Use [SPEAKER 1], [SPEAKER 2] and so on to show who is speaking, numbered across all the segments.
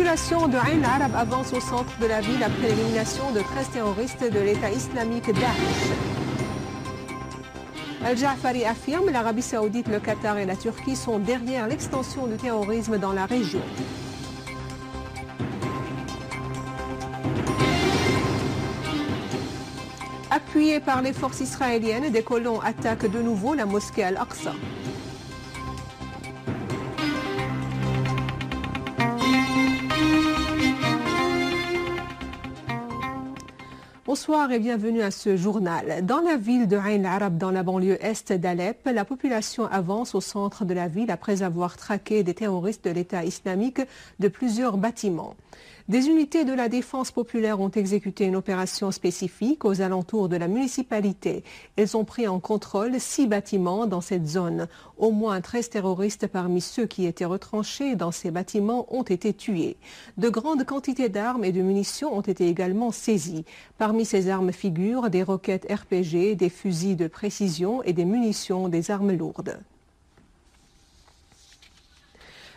[SPEAKER 1] population de Ain Arab avance au centre de la ville après l'élimination de 13 terroristes de l'État islamique Daesh. Al-Ja'fari affirme l'Arabie saoudite, le Qatar et la Turquie sont derrière l'extension du terrorisme dans la région. Appuyés par les forces israéliennes, des colons attaquent de nouveau la mosquée Al-Aqsa. Bonsoir et bienvenue à ce journal. Dans la ville de Ain Arab, dans la banlieue est d'Alep, la population avance au centre de la ville après avoir traqué des terroristes de l'État islamique de plusieurs bâtiments. Des unités de la défense populaire ont exécuté une opération spécifique aux alentours de la municipalité. Elles ont pris en contrôle 6 bâtiments dans cette zone. Au moins 13 terroristes parmi ceux qui étaient retranchés dans ces bâtiments ont été tués. De grandes quantités d'armes et de munitions ont été également saisies. Parmi ces armes figurent des roquettes RPG, des fusils de précision et des munitions des armes lourdes.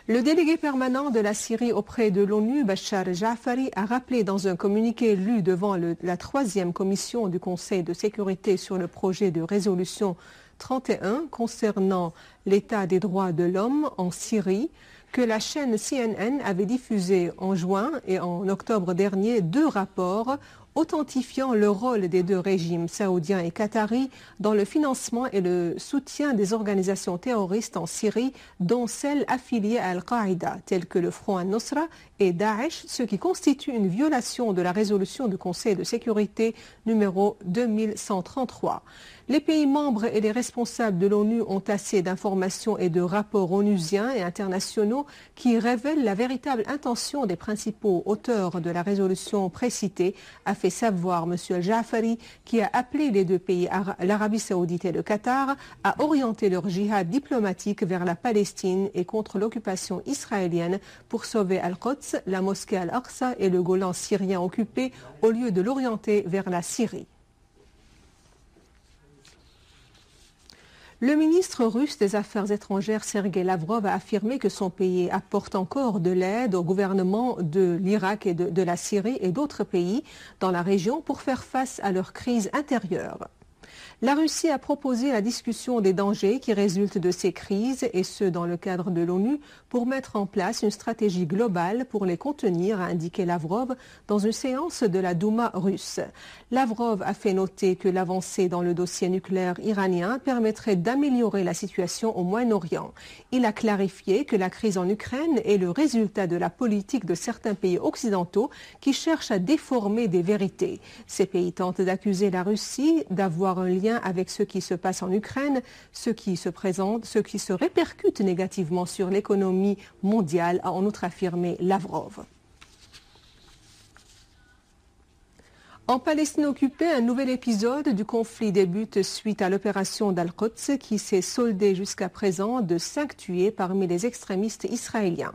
[SPEAKER 1] Le délégué permanent de la Syrie auprès de l'ONU, Bachar Ja'fari, a rappelé dans un communiqué lu devant la 3e commission du Conseil de sécurité sur le projet de résolution 31 concernant l'état des droits de l'homme en Syrie que la chaîne CNN avait diffusé en juin et en octobre dernier 2 rapports authentifiant le rôle des 2 régimes saoudiens et qataris dans le financement et le soutien des organisations terroristes en Syrie, dont celles affiliées à Al-Qaïda, telles que le Front al-Nusra et Daesh, ce qui constitue une violation de la résolution du Conseil de sécurité numéro 2133. Les pays membres et les responsables de l'ONU ont assez d'informations et de rapports onusiens et internationaux qui révèlent la véritable intention des principaux auteurs de la résolution précitée, a fait savoir M. Ja'fari, qui a appelé les 2 pays, l'Arabie saoudite et le Qatar, à orienter leur djihad diplomatique vers la Palestine et contre l'occupation israélienne pour sauver Al-Quds, la mosquée Al-Aqsa et le Golan syrien occupé, au lieu de l'orienter vers la Syrie. Le ministre russe des Affaires étrangères Sergei Lavrov a affirmé que son pays apporte encore de l'aide au gouvernement de l'Irak et de la Syrie et d'autres pays dans la région pour faire face à leur crise intérieure. La Russie a proposé la discussion des dangers qui résultent de ces crises, et ce dans le cadre de l'ONU, pour mettre en place une stratégie globale pour les contenir, a indiqué Lavrov dans une séance de la Douma russe. Lavrov a fait noter que l'avancée dans le dossier nucléaire iranien permettrait d'améliorer la situation au Moyen-Orient. Il a clarifié que la crise en Ukraine est le résultat de la politique de certains pays occidentaux qui cherchent à déformer des vérités. Ces pays tentent d'accuser la Russie d'avoir un lien avec ce qui se passe en Ukraine, ce qui se répercute négativement sur l'économie mondiale, a en outre affirmé Lavrov. En Palestine occupée, un nouvel épisode du conflit débute suite à l'opération d'Al-Quds qui s'est soldée jusqu'à présent de 5 tués parmi les extrémistes israéliens.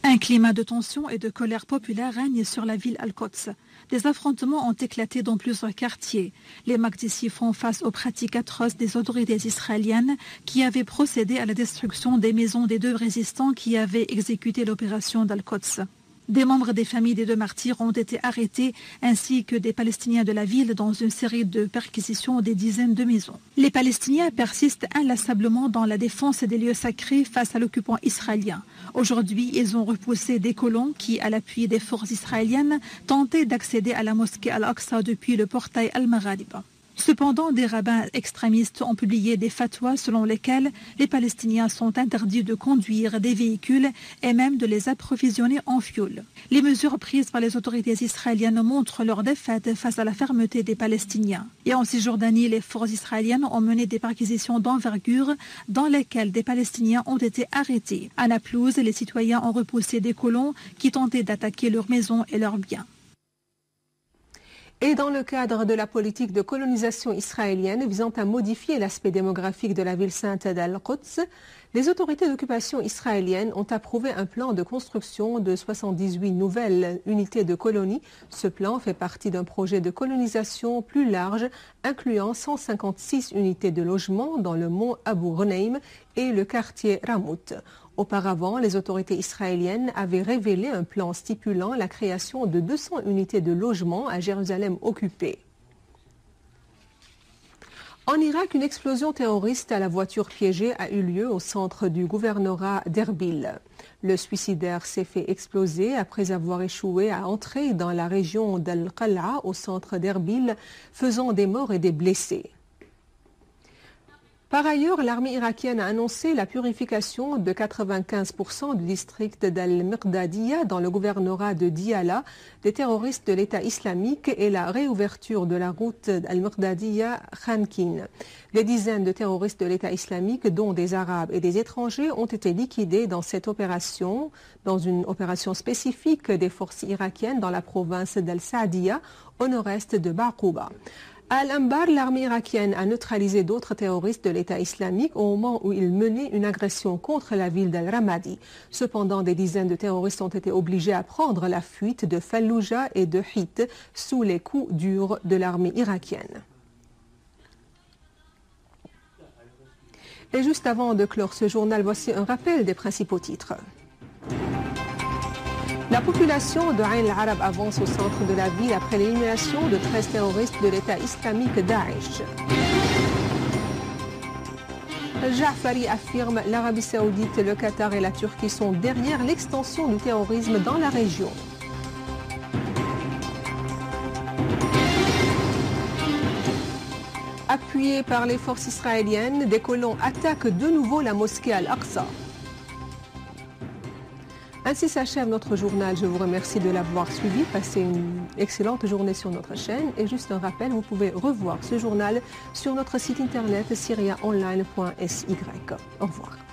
[SPEAKER 2] Un climat de tension et de colère populaire règne sur la ville Al-Quds. Des affrontements ont éclaté dans plusieurs quartiers. Les Makdissi font face aux pratiques atroces des autorités israéliennes qui avaient procédé à la destruction des maisons des 2 résistants qui avaient exécuté l'opération d'Al-Quds. Des membres des familles des 2 martyrs ont été arrêtés, ainsi que des Palestiniens de la ville dans une série de perquisitions des dizaines de maisons. Les Palestiniens persistent inlassablement dans la défense des lieux sacrés face à l'occupant israélien. Aujourd'hui, ils ont repoussé des colons qui, à l'appui des forces israéliennes, tentaient d'accéder à la mosquée Al-Aqsa depuis le portail Al-Maghariba. Cependant, des rabbins extrémistes ont publié des fatwas selon lesquels les Palestiniens sont interdits de conduire des véhicules et même de les approvisionner en fioul. Les mesures prises par les autorités israéliennes montrent leur défaite face à la fermeté des Palestiniens. Et en Cisjordanie, les forces israéliennes ont mené des perquisitions d'envergure dans lesquelles des Palestiniens ont été arrêtés. À Naplouse, les citoyens ont repoussé des colons qui tentaient d'attaquer leurs maisons et leurs biens.
[SPEAKER 1] Et dans le cadre de la politique de colonisation israélienne visant à modifier l'aspect démographique de la ville sainte d'Al-Quds, les autorités d'occupation israéliennes ont approuvé un plan de construction de 78 nouvelles unités de colonies. Ce plan fait partie d'un projet de colonisation plus large, incluant 156 unités de logement dans le mont Abu Ghneim et le quartier Ramout. Auparavant, les autorités israéliennes avaient révélé un plan stipulant la création de 200 unités de logement à Jérusalem occupée. En Irak, une explosion terroriste à la voiture piégée a eu lieu au centre du gouvernorat d'Erbil. Le suicidaire s'est fait exploser après avoir échoué à entrer dans la région d'Al-Qal'a au centre d'Erbil, faisant des morts et des blessés. Par ailleurs, l'armée irakienne a annoncé la purification de 95% du district d'Al-Miqdadiyya dans le gouvernorat de Diyala des terroristes de l'État islamique et la réouverture de la route Al-Miqdadiyya-Khankin. Des dizaines de terroristes de l'État islamique, dont des Arabes et des étrangers, ont été liquidés dans cette opération, dans une opération spécifique des forces irakiennes dans la province d'Al-Saadiyya, au nord-est de Baqouba. À Al-Anbar, l'armée irakienne a neutralisé d'autres terroristes de l'État islamique au moment où ils menaient une agression contre la ville d'Al-Ramadi. Cependant, des dizaines de terroristes ont été obligés à prendre la fuite de Fallujah et de Hit sous les coups durs de l'armée irakienne. Et juste avant de clore ce journal, voici un rappel des principaux titres. La population de Ain al-Arab avance au centre de la ville après l'élimination de 13 terroristes de l'État islamique Daesh. Ja'fari affirme l'Arabie saoudite, le Qatar et la Turquie sont derrière l'extension du terrorisme dans la région. Appuyés par les forces israéliennes, des colons attaquent de nouveau la mosquée Al-Aqsa. Ainsi s'achève notre journal. Je vous remercie de l'avoir suivi. Passez une excellente journée sur notre chaîne. Et juste un rappel, vous pouvez revoir ce journal sur notre site internet syriaonline.sy. Au revoir.